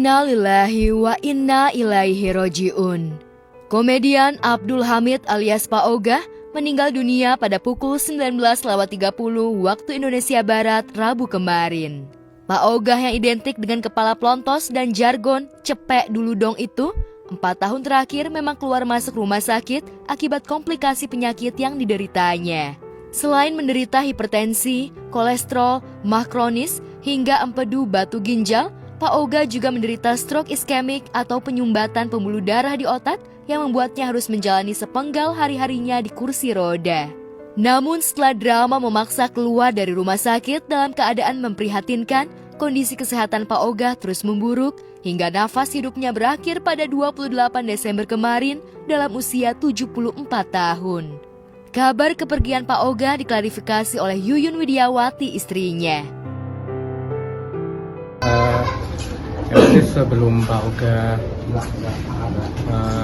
Innalillahi wa inna ilaihi roji'un. Komedian Abdul Hamid alias Pak Ogah meninggal dunia pada pukul 19.30 waktu Indonesia Barat Rabu kemarin. Pak Ogah yang identik dengan kepala plontos dan jargon cepek dulu dong itu 4 tahun terakhir memang keluar masuk rumah sakit akibat komplikasi penyakit yang dideritanya. Selain menderita hipertensi, kolesterol, mah kronis, hingga empedu batu ginjal, Pak Ogah juga menderita stroke iskemik atau penyumbatan pembuluh darah di otak yang membuatnya harus menjalani sepenggal hari-harinya di kursi roda. Namun setelah drama memaksa keluar dari rumah sakit dalam keadaan memprihatinkan, kondisi kesehatan Pak Ogah terus memburuk hingga nafas hidupnya berakhir pada 28 Desember kemarin dalam usia 74 tahun. Kabar kepergian Pak Ogah diklarifikasi oleh Yuyun Widiawati, istrinya. Jadi sebelum Pak Ogah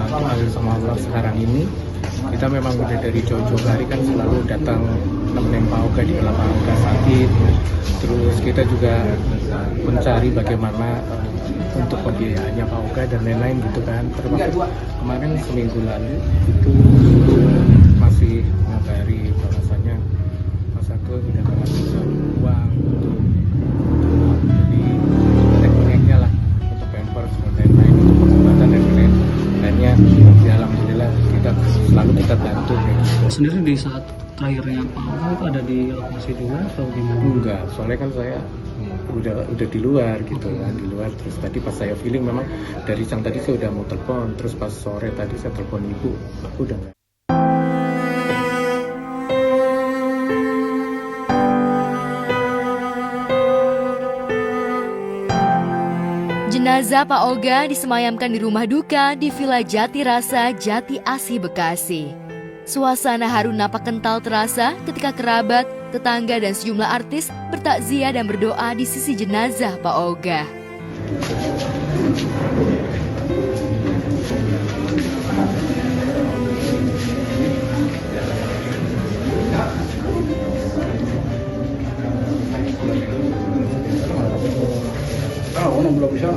dipanggil sama Allah sekarang ini, kita memang udah dari jauh-jauh hari kan selalu datang nemenin Pak Ogah di kala Pak Ogah sakit. Terus kita juga mencari bagaimana untuk pembiayaannya Pak Ogah dan lain-lain gitu kan. Termasuk kemarin seminggu lalu itu masih ngabari bahwasannya Mas Agus sudah kehabisan uang untuk jadi tek-teknya lah untuk pampers dan lain-lain untuk pengobatan dan lain-lainnya. Ya alhamdulillah kita bantu gitu. Sendiri di saat terakhirnya Pak Ogah itu ada di lokasi juga atau gimana? Enggak, soalnya kan saya udah di luar gitu kan, di luar. Terus tadi pas saya feeling memang dari siang tadi saya udah mau telepon, terus pas sore tadi saya telepon ibu, aku udah nggak. Jenazah Pak Ogah disemayamkan di rumah duka di Villa Jati Rasa, Jati Asih, Bekasi. Suasana haru nampak kental terasa ketika kerabat, tetangga dan sejumlah artis bertakziah dan berdoa di sisi jenazah Pak Ogah. Belum bisa.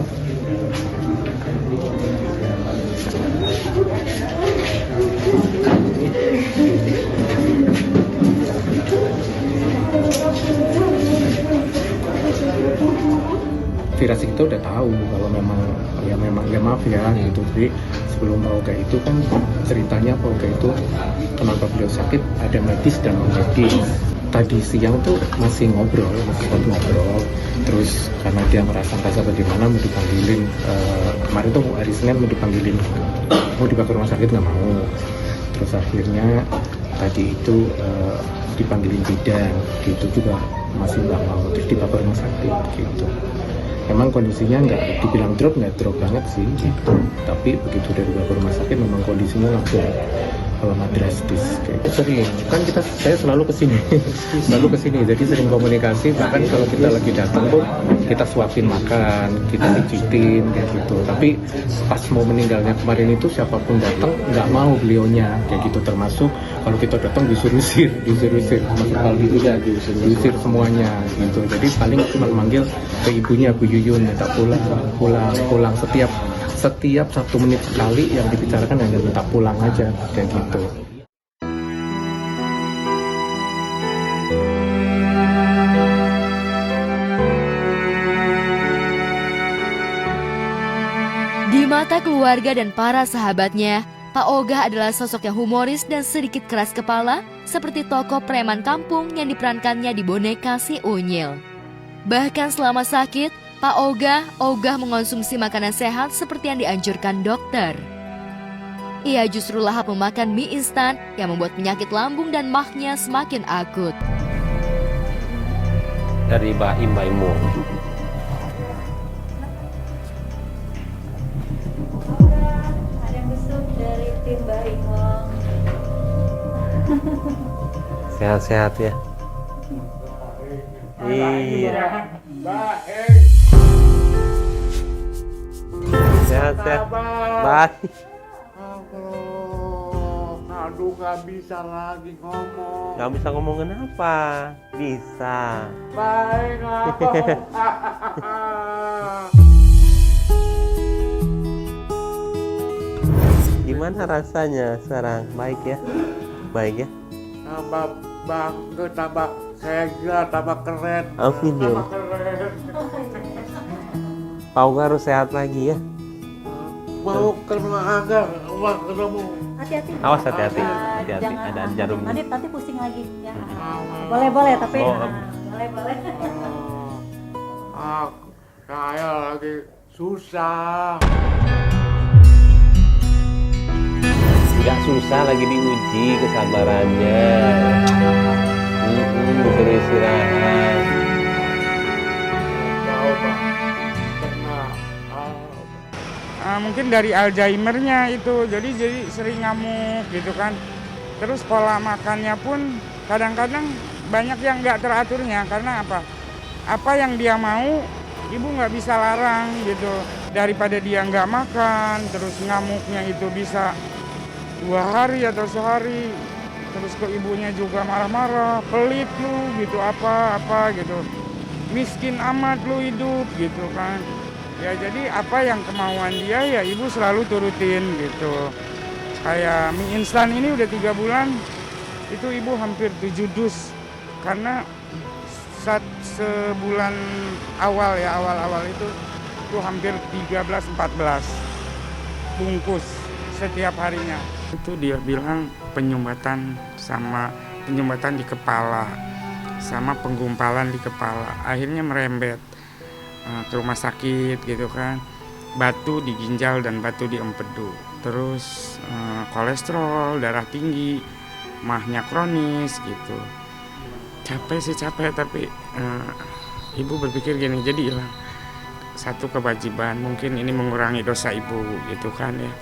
Virasi kita udah tahu kalau memang ya maaf ya gitu. Jadi sebelum Pak Ogah itu kan ceritanya Pak Ogah itu kenapa beliau sakit ada medis dan non medis. Tadi siang tuh masih ngobrol, terus karena dia merasa bagaimana mau dipanggilin, kemarin tuh hari Senin mau dipanggilin, mau dibawa ke rumah sakit nggak mau, terus akhirnya tadi itu dipanggilin bidan, gitu juga masih nggak mau, terus dibawa ke rumah sakit gitu. Memang kondisinya nggak dibilang drop banget sih gitu, tapi begitu dari dibawa ke rumah sakit memang kondisinya langsung drastis kayak sering kan saya selalu kesini jadi sering komunikasi, bahkan kalau kita lagi datang pun kita suapin makan, kita pijitin kayak gitu. Tapi pas mau meninggalnya kemarin itu siapapun datang nggak mau beliaunya kayak gitu, termasuk kalau kita datang diusir termasuk Aldi juga diusir semuanya gitu. Jadi paling cuma manggil ke ibunya Bu Yuyun minta pulang setiap 1 menit sekali yang dibicarakan hanya minta pulang aja kayak gitu. Di mata keluarga dan para sahabatnya, Pak Ogah adalah sosok yang humoris dan sedikit keras kepala, seperti tokoh preman kampung yang diperankannya di boneka Si Unyil. Bahkan selama sakit, Pak Ogah mengonsumsi makanan sehat seperti yang dianjurkan dokter. Ia justru lahap memakan mie instan yang membuat penyakit lambung dan mahnya semakin akut. Dari Baim Baimu. Ada yang besok dari tim Baimong. Sehat-sehat ya. Iya. Sehat-sehat. Baik. Aduh, gak bisa lagi ngomong. Gak bisa ngomong kenapa? Bisa. Baik, apa? Gimana rasanya sekarang? Baik ya? Baik ya? Tambah bangga, tambah sehat, tambah keren. Amin ya. Tambah keren. Pak Oga harus sehat lagi ya. Mau ketemu Angga, mau ketemu. Hati-hati. Awas hati-hati. Ah, Hati-hati, jangan. ada jarum. Nanti pusing lagi. Ya. Boleh tapi Oh. boleh. Saya lagi susah. Nggak susah, lagi diuji kesabarannya. Disuruh istirahat. Tahu Pak, kena. Mungkin dari Alzheimer-nya itu, jadi sering ngamuk gitu kan. Terus pola makannya pun kadang-kadang banyak yang nggak teraturnya, karena apa yang dia mau ibu nggak bisa larang gitu. Daripada dia nggak makan, terus ngamuknya itu bisa 2 hari atau sehari, terus ke ibunya juga marah-marah, pelit lu gitu, apa gitu, miskin amat lu hidup gitu kan. Ya jadi apa yang kemauan dia ya ibu selalu turutin gitu. Kayak mie instan ini udah 3 bulan, itu ibu hampir 7 dus. Karena sebulan awal itu hampir 13-14 bungkus setiap harinya. Itu dia bilang penyumbatan di kepala, sama penggumpalan di kepala. Akhirnya merembet ke rumah sakit gitu kan, batu di ginjal dan batu di empedu, terus kolesterol, darah tinggi, mahnya kronis gitu. Capek tapi ibu berpikir gini, jadi hilang satu kewajiban, mungkin ini mengurangi dosa ibu gitu kan ya.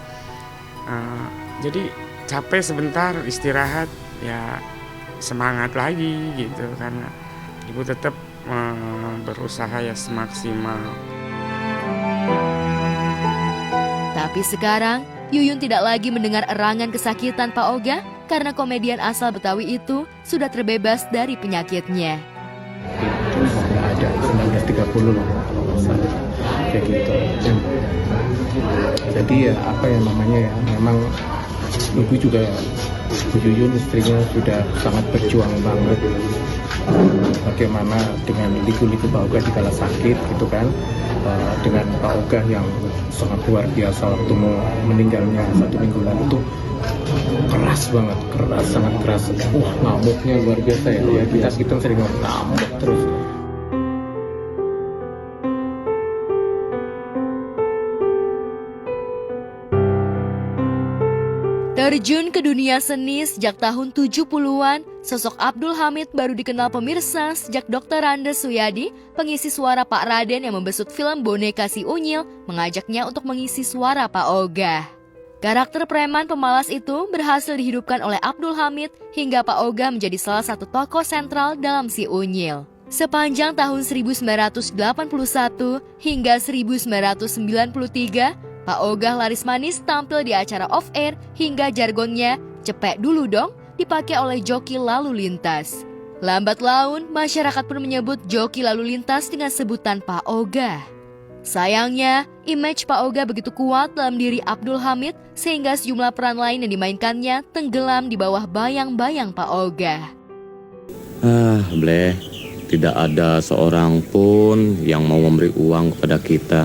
Jadi capek sebentar, istirahat ya semangat lagi gitu, karena ibu tetap berusaha ya semaksimal. Tapi sekarang, Yuyun tidak lagi mendengar erangan kesakitan Pak Oga karena komedian asal Betawi itu sudah terbebas dari penyakitnya. Ada 1930 lah kalau nggak salah, kayak gitu. Jadi ya apa yang namanya ya, memang ibu juga, Bu Yuyun istrinya sudah sangat berjuang banget. Bagaimana dengan liku-liku Pak Oga di kala sakit gitu kan, dengan Pak Oga yang sangat luar biasa waktu mau meninggalnya 1 minggu lalu itu keras banget, sangat keras. Ngamuknya luar biasa ya, kita sering ngamuk terus. Terjun ke dunia seni sejak tahun 70-an, sosok Abdul Hamid baru dikenal pemirsa sejak Dr. Andes Suyadi, pengisi suara Pak Raden yang membesut film Boneka Si Unyil, mengajaknya untuk mengisi suara Pak Oga. Karakter preman pemalas itu berhasil dihidupkan oleh Abdul Hamid hingga Pak Oga menjadi salah satu tokoh sentral dalam Si Unyil. Sepanjang tahun 1981 hingga 1993, Pak Oga laris manis tampil di acara off-air hingga jargonnya "cepek dulu dong" dipakai oleh joki lalu lintas. Lambat laun, masyarakat pun menyebut joki lalu lintas dengan sebutan Pak Oga. Sayangnya, image Pak Oga begitu kuat dalam diri Abdul Hamid sehingga sejumlah peran lain yang dimainkannya tenggelam di bawah bayang-bayang Pak Oga. Bleh, tidak ada seorang pun yang mau memberi uang kepada kita.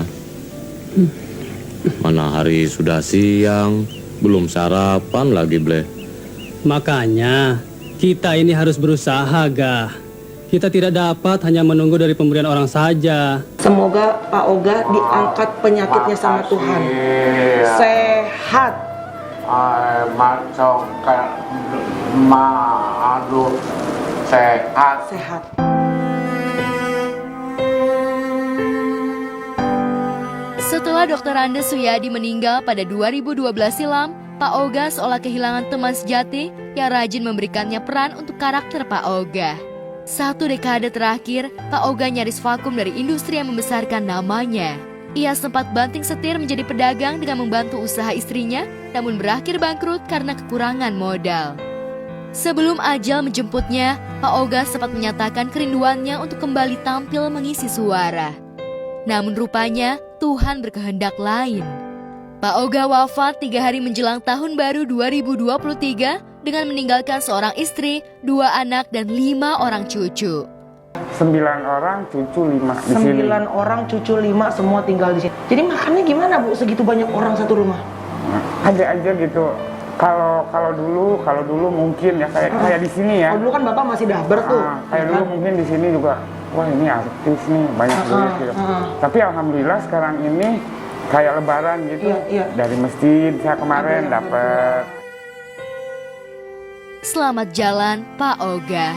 Mana hari sudah siang, belum sarapan lagi, Bleh. Makanya kita ini harus berusaha, Gah. Kita tidak dapat hanya menunggu dari pemberian orang saja. Semoga Pak Oga diangkat penyakitnya sama Tuhan. Sehat. Masuk ke aduh, sehat. Setelah Dr. Andes Suyadi meninggal pada 2012 silam, Pak Oga seolah kehilangan teman sejati yang rajin memberikannya peran untuk karakter Pak Oga. 1 dekade terakhir, Pak Oga nyaris vakum dari industri yang membesarkan namanya. Ia sempat banting setir menjadi pedagang dengan membantu usaha istrinya, namun berakhir bangkrut karena kekurangan modal. Sebelum ajal menjemputnya, Pak Oga sempat menyatakan kerinduannya untuk kembali tampil mengisi suara. Namun rupanya Tuhan berkehendak lain. Pak Oga wafat 3 hari menjelang tahun baru 2023 dengan meninggalkan seorang istri, 2 anak, dan 5 orang cucu. 9 orang, cucu 5 di sini. 9 orang, cucu 5 semua tinggal di sini. Jadi makannya gimana Bu, segitu banyak orang satu rumah? Ada aja gitu. Kalau dulu mungkin ya kayak di sini ya. Oh, dulu kan Bapak masih dahber tuh. Kayak dulu mungkin di sini juga, wah ini artis nih, banyak duit gitu. Tapi alhamdulillah sekarang ini kayak lebaran gitu. Iya. Dari masjid saya kemarin dapat. Selamat jalan Pak Oga.